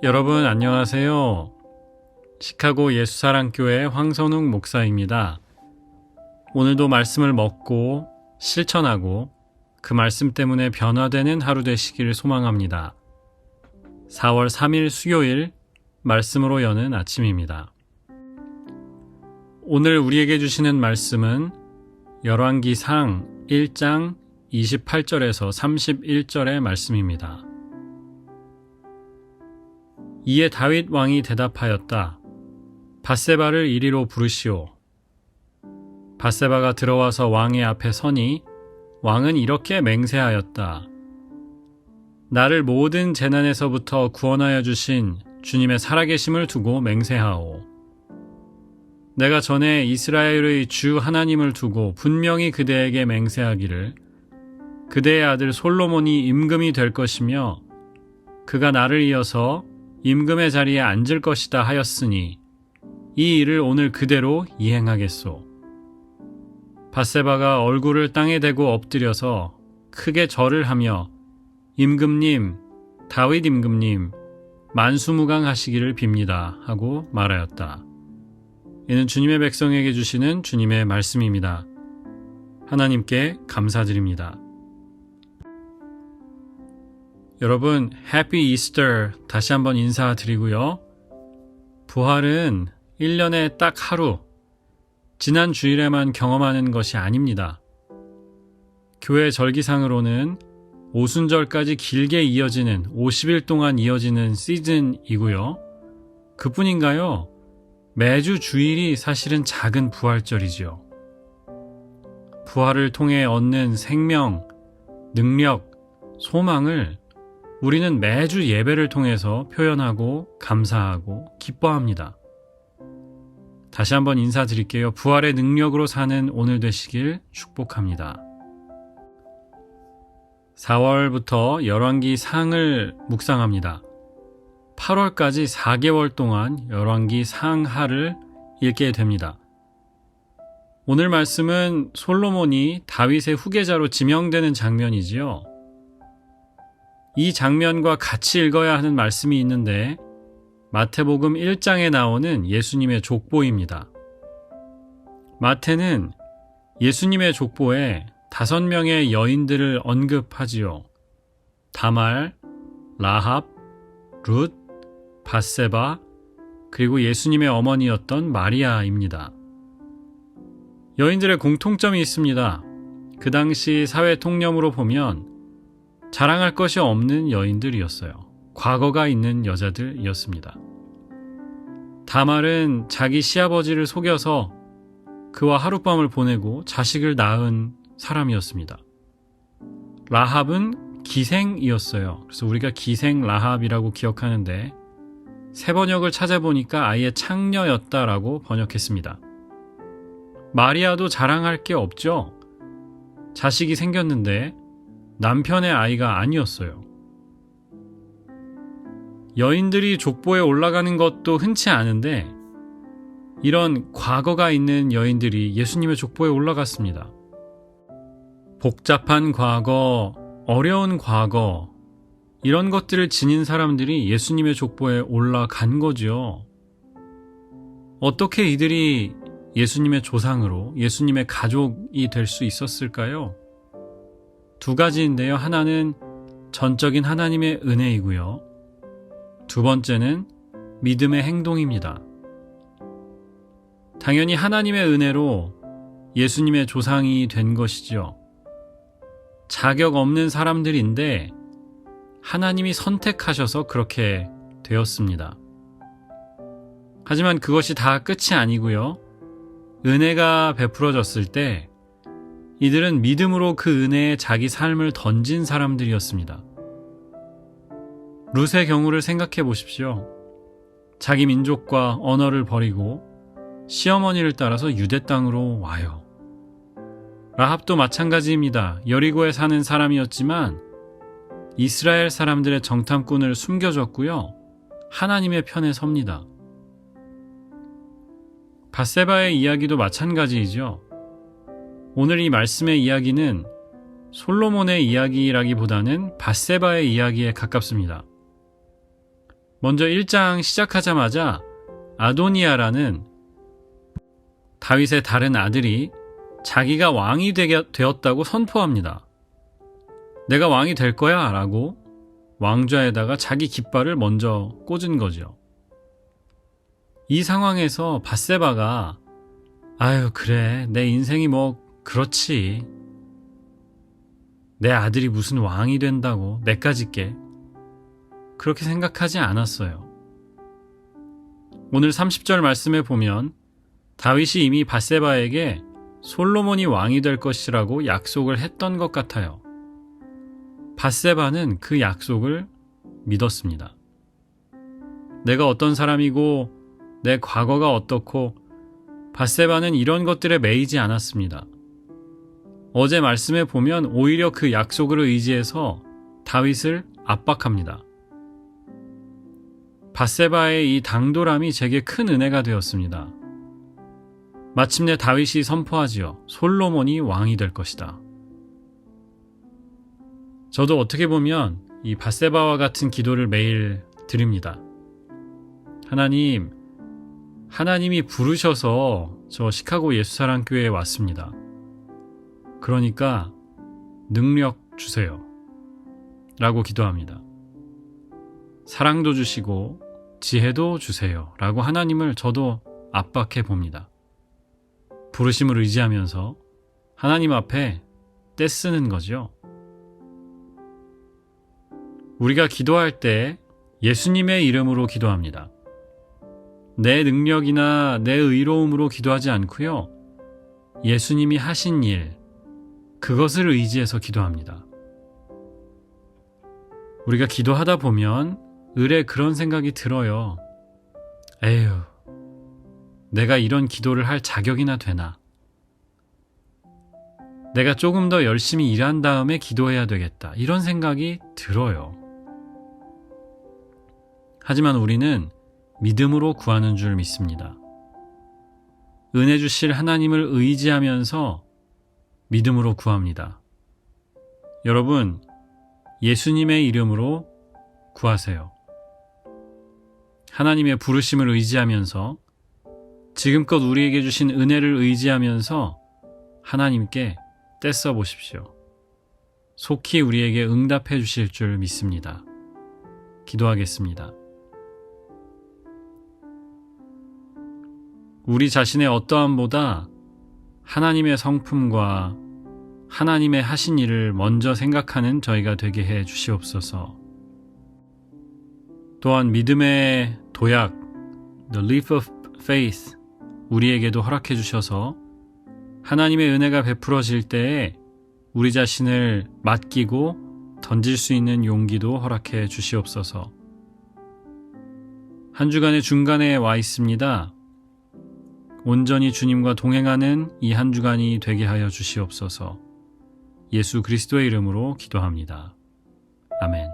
여러분 안녕하세요. 시카고 예수사랑교회 황선웅 목사입니다. 오늘도 말씀을 먹고 실천하고 그 말씀 때문에 변화되는 하루 되시기를 소망합니다. 4월 3일 수요일 말씀으로 여는 아침입니다. 오늘 우리에게 주시는 말씀은 열왕기상 1장 28절에서 31절의 말씀입니다. 이에 다윗 왕이 대답하였다. 밧세바를 이리로 부르시오. 밧세바가 들어와서 왕의 앞에 서니 왕은 이렇게 맹세하였다. 나를 모든 재난에서부터 구원하여 주신 주님의 살아계심을 두고 맹세하오. 내가 전에 이스라엘의 주 하나님을 두고 분명히 그대에게 맹세하기를 그대의 아들 솔로몬이 임금이 될 것이며 그가 나를 이어서 임금의 자리에 앉을 것이다 하였으니 이 일을 오늘 그대로 이행하겠소. 밧세바가 얼굴을 땅에 대고 엎드려서 크게 절을 하며 임금님, 다윗 임금님, 만수무강하시기를 빕니다 하고 말하였다. 이는 주님의 백성에게 주시는 주님의 말씀입니다. 하나님께 감사드립니다. 여러분, 해피 이스터 다시 한번 인사드리고요. 부활은 1년에 딱 하루, 지난 주일에만 경험하는 것이 아닙니다. 교회 절기상으로는 오순절까지 길게 이어지는 50일 동안 이어지는 시즌이고요. 그뿐인가요? 매주 주일이 사실은 작은 부활절이죠. 부활을 통해 얻는 생명, 능력, 소망을 우리는 매주 예배를 통해서 표현하고 감사하고 기뻐합니다. 다시 한번 인사드릴게요. 부활의 능력으로 사는 오늘 되시길 축복합니다. 4월부터 열왕기상을 묵상합니다. 8월까지 4개월 동안 열왕기상하를 읽게 됩니다. 오늘 말씀은 솔로몬이 다윗의 후계자로 지명되는 장면이지요. 이 장면과 같이 읽어야 하는 말씀이 있는데 마태복음 1장에 나오는 예수님의 족보입니다. 마태는 예수님의 족보에 5명의 여인들을 언급하지요. 다말, 라합, 룻, 밧세바, 그리고 예수님의 어머니였던 마리아입니다. 여인들의 공통점이 있습니다. 그 당시 사회 통념으로 보면 자랑할 것이 없는 여인들이었어요. 과거가 있는 여자들이었습니다. 다말은 자기 시아버지를 속여서 그와 하룻밤을 보내고 자식을 낳은 사람이었습니다. 라합은 기생이었어요. 그래서 우리가 기생 라합이라고 기억하는데 새 번역을 찾아보니까 아예 창녀였다라고 번역했습니다. 마리아도 자랑할 게 없죠. 자식이 생겼는데 남편의 아이가 아니었어요. 여인들이 족보에 올라가는 것도 흔치 않은데 이런 과거가 있는 여인들이 예수님의 족보에 올라갔습니다. 복잡한 과거, 어려운 과거, 이런 것들을 지닌 사람들이 예수님의 족보에 올라간 거죠. 어떻게 이들이 예수님의 조상으로 예수님의 가족이 될 수 있었을까요? 두 가지인데요. 하나는 전적인 하나님의 은혜이고요. 두 번째는 믿음의 행동입니다. 당연히 하나님의 은혜로 예수님의 조상이 된 것이죠. 자격 없는 사람들인데 하나님이 선택하셔서 그렇게 되었습니다. 하지만 그것이 다 끝이 아니고요. 은혜가 베풀어졌을 때 이들은 믿음으로 그 은혜에 자기 삶을 던진 사람들이었습니다. 룻의 경우를 생각해 보십시오. 자기 민족과 언어를 버리고 시어머니를 따라서 유대 땅으로 와요. 라합도 마찬가지입니다. 여리고에 사는 사람이었지만 이스라엘 사람들의 정탐꾼을 숨겨줬고요. 하나님의 편에 섭니다. 밧세바의 이야기도 마찬가지이죠. 오늘 이 말씀의 이야기는 솔로몬의 이야기라기보다는 밧세바의 이야기에 가깝습니다. 먼저 1장 시작하자마자 아도니아라는 다윗의 다른 아들이 자기가 왕이 되었다고 선포합니다. 내가 왕이 될 거야 라고 왕좌에다가 자기 깃발을 먼저 꽂은 거죠. 이 상황에서 밧세바가 아유 그래 내 인생이 뭐 그렇지. 내 아들이 무슨 왕이 된다고 내까짓게 그렇게 생각하지 않았어요. 오늘 30절 말씀에 보면 다윗이 이미 밧세바에게 솔로몬이 왕이 될 것이라고 약속을 했던 것 같아요. 밧세바는 그 약속을 믿었습니다. 내가 어떤 사람이고 내 과거가 어떻고 밧세바는 이런 것들에 매이지 않았습니다. 어제 말씀에 보면 오히려 그 약속을 의지해서 다윗을 압박합니다. 밧세바의 이 당돌함이 제게 큰 은혜가 되었습니다. 마침내 다윗이 선포하지요. 솔로몬이 왕이 될 것이다. 저도 어떻게 보면 이 밧세바와 같은 기도를 매일 드립니다. 하나님이 부르셔서 저 시카고 예수사랑교회에 왔습니다. 그러니까 능력 주세요. 라고 기도합니다. 사랑도 주시고 지혜도 주세요. 라고 하나님을 저도 압박해 봅니다. 부르심을 의지하면서 하나님 앞에 떼쓰는 거죠. 우리가 기도할 때 예수님의 이름으로 기도합니다. 내 능력이나 내 의로움으로 기도하지 않고요. 예수님이 하신 일, 그것을 의지해서 기도합니다. 우리가 기도하다 보면 을에 그런 생각이 들어요. 에휴, 내가 이런 기도를 할 자격이나 되나? 내가 조금 더 열심히 일한 다음에 기도해야 되겠다. 이런 생각이 들어요. 하지만 우리는 믿음으로 구하는 줄 믿습니다. 은혜 주실 하나님을 의지하면서 믿음으로 구합니다. 여러분, 예수님의 이름으로 구하세요. 하나님의 부르심을 의지하면서 지금껏 우리에게 주신 은혜를 의지하면서 하나님께 떼써 보십시오. 속히 우리에게 응답해 주실 줄 믿습니다. 기도하겠습니다. 우리 자신의 어떠함보다 하나님의 성품과 하나님의 하신 일을 먼저 생각하는 저희가 되게 해 주시옵소서. 또한 믿음의 도약, the leaf of faith, 우리에게도 허락해 주셔서 하나님의 은혜가 베풀어질 때에 우리 자신을 맡기고 던질 수 있는 용기도 허락해 주시옵소서. 한 주간의 중간에 와 있습니다. 온전히 주님과 동행하는 이 한 주간이 되게 하여 주시옵소서. 예수 그리스도의 이름으로 기도합니다. 아멘.